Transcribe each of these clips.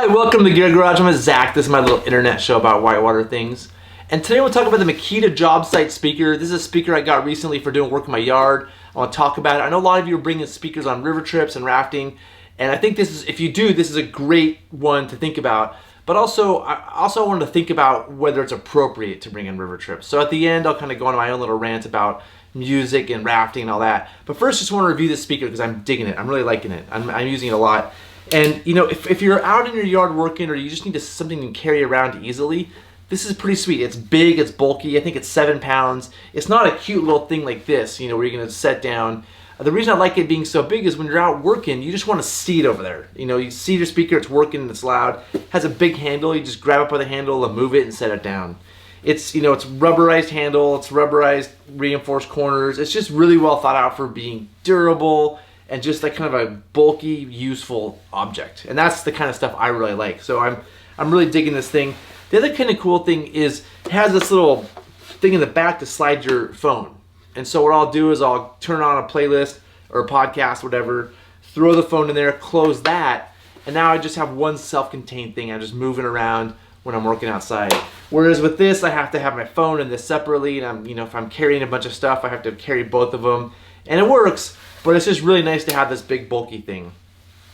Hi, welcome to the Gear Garage. I'm Zach. This is my little internet show about whitewater things. And today we'll talk about the Makita Jobsite speaker. This is a speaker I got recently for doing work in my yard. I want to talk about it. I know a lot of you are bringing speakers on river trips and rafting, and I think this is, if you do, this is a great one to think about. But I wanted to think about whether it's appropriate to bring in river trips. So at the end, I'll kind of go on my own little rant about music and rafting and all that. But first, just want to review this speaker because I'm digging it. I'm really liking it. I'm using it a lot. And you know, if you're out in your yard working or you just need something to carry around easily, this is pretty sweet. It's big, it's bulky. I think it's 7 pounds. It's not a cute little thing like this, you know, where you're gonna set down. The reason I like it being so big is when you're out working, you just want to see it over there. You know, you see your speaker, it's working, and it's loud. It has a big handle. You just grab it by the handle and move it and set it down. It's, you know, it's rubberized handle. It's rubberized reinforced corners. It's just really well thought out for being durable and just like kind of a bulky, useful object. And that's the kind of stuff I really like. So I'm really digging this thing. The other kind of cool thing is it has this little thing in the back to slide your phone. And so what I'll do is I'll turn on a playlist or a podcast, whatever, throw the phone in there, close that, and now I just have one self-contained thing. I'm just moving around when I'm working outside. Whereas with this, I have to have my phone and this separately, and if I'm carrying a bunch of stuff, I have to carry both of them. And it works, but it's just really nice to have this big bulky thing.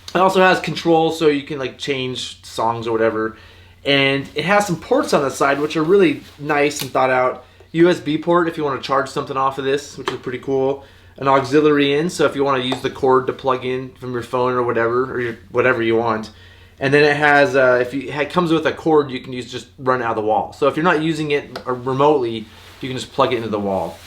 It also has controls so you can like change songs or whatever. And it has some ports on the side which are really nice and thought out. USB port if you want to charge something off of this, which is pretty cool. An auxiliary in, so if you want to use the cord to plug in from your phone or whatever you want. And then it has, it comes with a cord you can use just run out of the wall. So if you're not using it remotely, you can just plug it into the wall.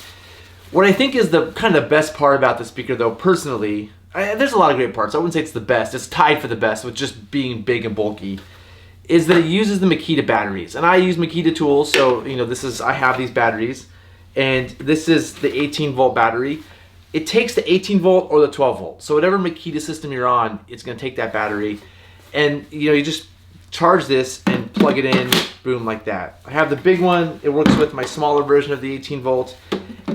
What I think is the kind of the best part about the speaker, though, personally, there's a lot of great parts. I wouldn't say it's the best. It's tied for the best with just being big and bulky. Is that it uses the Makita batteries, and I use Makita tools. So I have these batteries, and this is the 18-volt battery. It takes the 18-volt or the 12-volt. So whatever Makita system you're on, it's going to take that battery, and you just charge this and plug it in, boom, like that. I have the big one. It works with my smaller version of the 18-volt.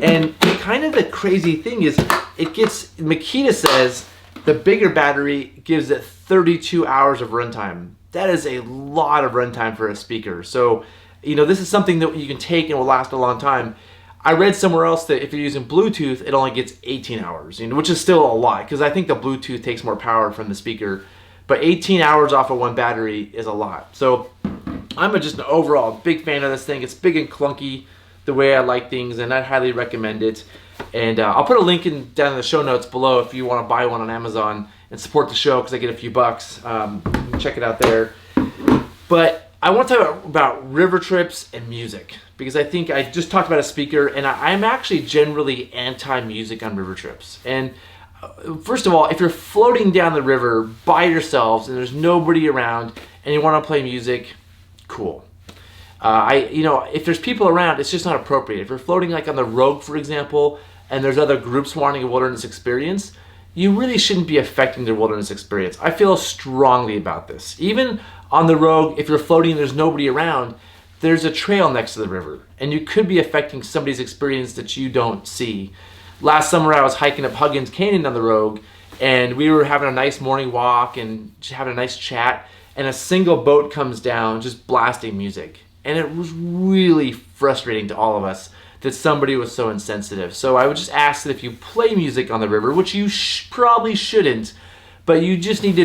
And kind of the crazy thing is, Makita says the bigger battery gives it 32 hours of runtime. That is a lot of runtime for a speaker. So, this is something that you can take and will last a long time. I read somewhere else that if you're using Bluetooth, it only gets 18 hours, which is still a lot, because I think the Bluetooth takes more power from the speaker. But 18 hours off of one battery is a lot. So I'm just an overall big fan of this thing. It's big and clunky the way I like things, and I highly recommend it. And I'll put a link down in the show notes below if you want to buy one on Amazon and support the show because I get a few bucks. Check it out there. But I want to talk about river trips and music because I think I just talked about a speaker, and I'm actually generally anti-music on river trips. And first of all, if you're floating down the river by yourselves and there's nobody around and you want to play music, cool. If there's people around, it's just not appropriate. If you're floating like on the Rogue, for example, and there's other groups wanting a wilderness experience, you really shouldn't be affecting their wilderness experience. I feel strongly about this. Even on the Rogue, if you're floating and there's nobody around, there's a trail next to the river, and you could be affecting somebody's experience that you don't see. Last summer, I was hiking up Huggins Canyon on the Rogue, and we were having a nice morning walk and just having a nice chat, and a single boat comes down just blasting music. And it was really frustrating to all of us that somebody was so insensitive. So I would just ask that if you play music on the river, which you probably shouldn't, but you just need to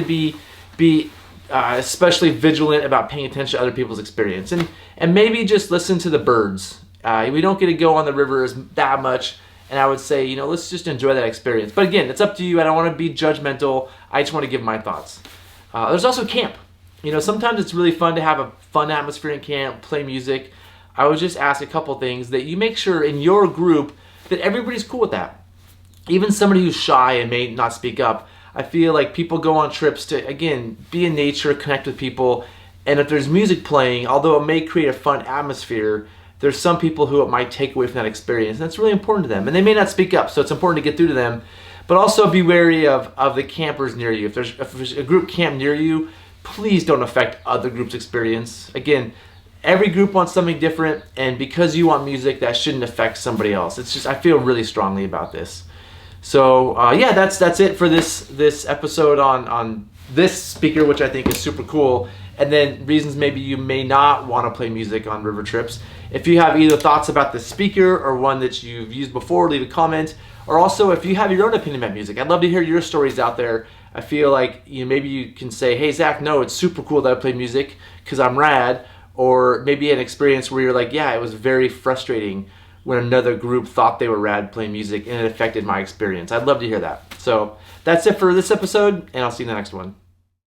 be especially vigilant about paying attention to other people's experience. And maybe just listen to the birds. We don't get to go on the river that much, and I would say, let's just enjoy that experience. But again, it's up to you. I don't want to be judgmental. I just want to give my thoughts. There's also camp. Sometimes it's really fun to have a fun atmosphere in camp, play music. I would just ask a couple things that you make sure in your group that everybody's cool with that. Even somebody who's shy and may not speak up, I feel like people go on trips to, again, be in nature, connect with people, and if there's music playing, although it may create a fun atmosphere, there's some people who it might take away from that experience, and that's really important to them. And they may not speak up, so it's important to get through to them, but also be wary of the campers near you. If there's a group camp near you, please don't affect other groups' experience. Again, every group wants something different, and because you want music, that shouldn't affect somebody else. It's just, I feel really strongly about this. So yeah, that's it for this episode on this speaker, which I think is super cool, and then reasons maybe you may not want to play music on river trips. If you have either thoughts about the speaker or one that you've used before, leave a comment. Or also, if you have your own opinion about music, I'd love to hear your stories out there. I feel like maybe you can say, hey Zach, no, it's super cool that I play music because I'm rad. Or maybe an experience where you're like, yeah, it was very frustrating when another group thought they were rad playing music and it affected my experience. I'd love to hear that. So that's it for this episode, and I'll see you in the next one.